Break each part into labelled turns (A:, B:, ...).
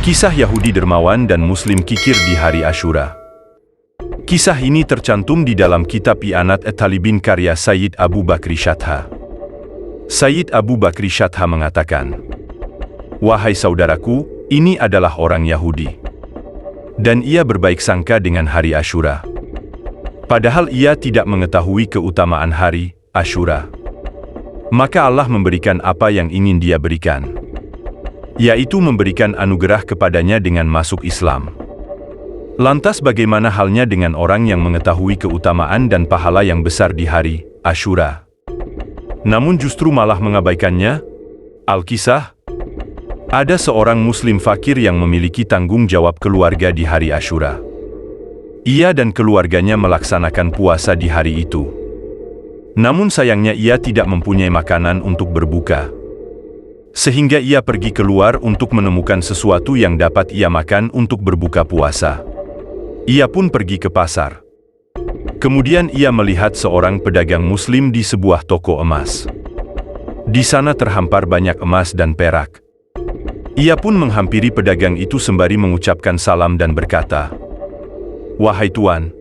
A: Kisah Yahudi dermawan dan Muslim kikir di hari Asyura. Kisah ini tercantum di dalam kitab I'anat at-Talibin karya Sayyid Abu Bakri Syatha. Sayyid Abu Bakri Syatha mengatakan, "Wahai saudaraku, ini adalah orang Yahudi. Dan ia berbaik sangka dengan hari Asyura. Padahal ia tidak mengetahui keutamaan hari Asyura. Maka Allah memberikan apa yang ingin dia berikan, yaitu memberikan anugerah kepadanya dengan masuk Islam. Lantas bagaimana halnya dengan orang yang mengetahui keutamaan dan pahala yang besar di hari Asyura, namun justru malah mengabaikannya?" Al-Kisah. Ada seorang Muslim fakir yang memiliki tanggung jawab keluarga di hari Asyura. Ia dan keluarganya melaksanakan puasa di hari itu. Namun sayangnya ia tidak mempunyai makanan untuk berbuka. Sehingga ia pergi keluar untuk menemukan sesuatu yang dapat ia makan untuk berbuka puasa. Ia pun pergi ke pasar. Kemudian ia melihat seorang pedagang Muslim di sebuah toko emas. Di sana terhampar banyak emas dan perak. Ia pun menghampiri pedagang itu sembari mengucapkan salam dan berkata, "Wahai Tuan,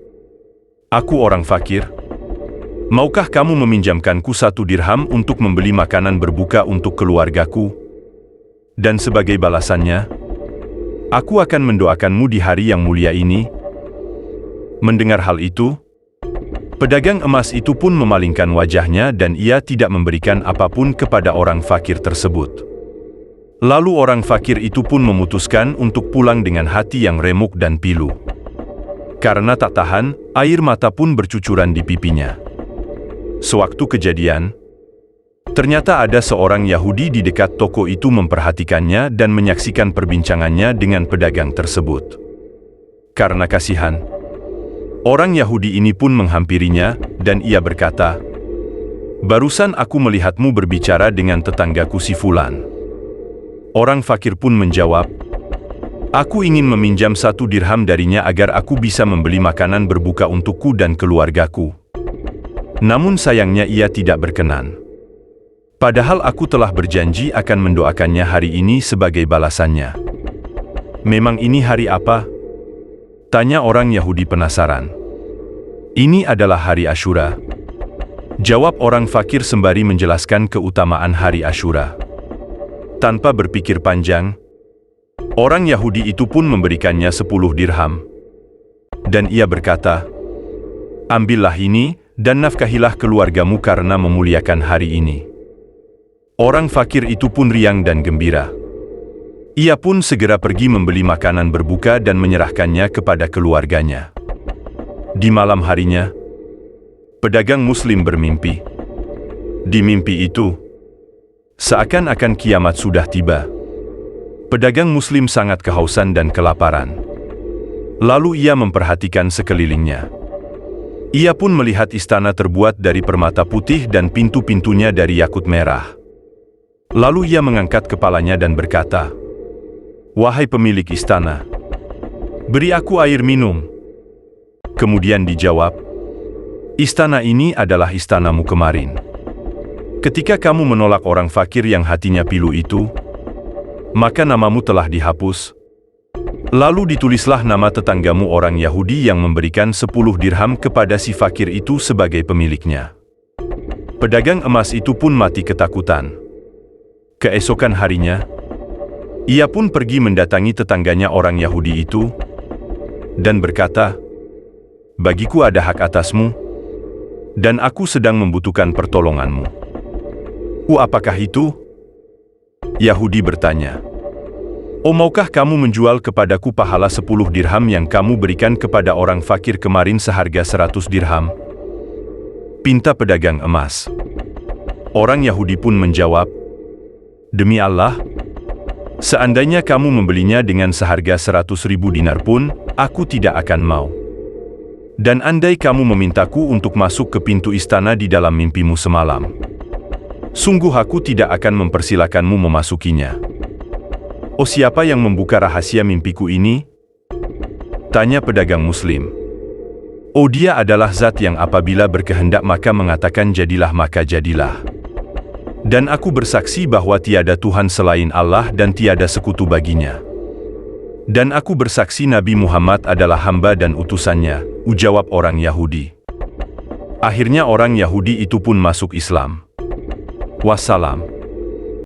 A: aku orang fakir. Maukah kamu meminjamkanku 1 dirham untuk membeli makanan berbuka untuk keluargaku? Dan sebagai balasannya, aku akan mendoakanmu di hari yang mulia ini." Mendengar hal itu, pedagang emas itu pun memalingkan wajahnya dan ia tidak memberikan apapun kepada orang fakir tersebut. Lalu orang fakir itu pun memutuskan untuk pulang dengan hati yang remuk dan pilu. Karena tak tahan, air mata pun bercucuran di pipinya. Sewaktu kejadian, ternyata ada seorang Yahudi di dekat toko itu memperhatikannya dan menyaksikan perbincangannya dengan pedagang tersebut. Karena kasihan, orang Yahudi ini pun menghampirinya dan ia berkata, "Barusan aku melihatmu berbicara dengan tetanggaku si Fulan." Orang fakir pun menjawab, "Aku ingin meminjam 1 dirham darinya agar aku bisa membeli makanan berbuka untukku dan keluargaku. Namun sayangnya ia tidak berkenan. Padahal aku telah berjanji akan mendoakannya hari ini sebagai balasannya." "Memang ini hari apa?" tanya orang Yahudi penasaran. "Ini adalah hari Asyura," jawab orang fakir sembari menjelaskan keutamaan hari Asyura. Tanpa berpikir panjang, orang Yahudi itu pun memberikannya 10 dirham. Dan ia berkata, "Ambillah ini dan nafkahilah keluargamu karena memuliakan hari ini." Orang fakir itu pun riang dan gembira. Ia pun segera pergi membeli makanan berbuka dan menyerahkannya kepada keluarganya. Di malam harinya, pedagang Muslim bermimpi. Di mimpi itu, seakan-akan kiamat sudah tiba. Pedagang Muslim sangat kehausan dan kelaparan. Lalu ia memperhatikan sekelilingnya. Ia pun melihat istana terbuat dari permata putih dan pintu-pintunya dari yakut merah. Lalu ia mengangkat kepalanya dan berkata, "Wahai pemilik istana, beri aku air minum." Kemudian dijawab, "Istana ini adalah istanamu kemarin. Ketika kamu menolak orang fakir yang hatinya pilu itu, maka namamu telah dihapus. Lalu ditulislah nama tetanggamu orang Yahudi yang memberikan 10 dirham kepada si fakir itu sebagai pemiliknya." Pedagang emas itu pun mati ketakutan. Keesokan harinya, ia pun pergi mendatangi tetangganya orang Yahudi itu dan berkata, "Bagiku ada hak atasmu, dan aku sedang membutuhkan pertolonganmu." "Apakah itu?" Yahudi bertanya. "Oh, maukah kamu menjual kepadaku pahala 10 dirham yang kamu berikan kepada orang fakir kemarin seharga 100 dirham?" pinta pedagang emas. Orang Yahudi pun menjawab, "Demi Allah, seandainya kamu membelinya dengan seharga 100.000 dinar pun, aku tidak akan mau. Dan andai kamu memintaku untuk masuk ke pintu istana di dalam mimpimu semalam, sungguh aku tidak akan mempersilakanmu memasukinya." "Oh, siapa yang membuka rahasia mimpiku ini?" tanya pedagang Muslim. "Oh, dia adalah zat yang apabila berkehendak maka mengatakan jadilah maka jadilah. Dan aku bersaksi bahwa tiada Tuhan selain Allah dan tiada sekutu baginya." Dan aku bersaksi Nabi Muhammad adalah hamba dan utusannya, ujawab orang Yahudi. Akhirnya orang Yahudi itu pun masuk Islam. Wassalam.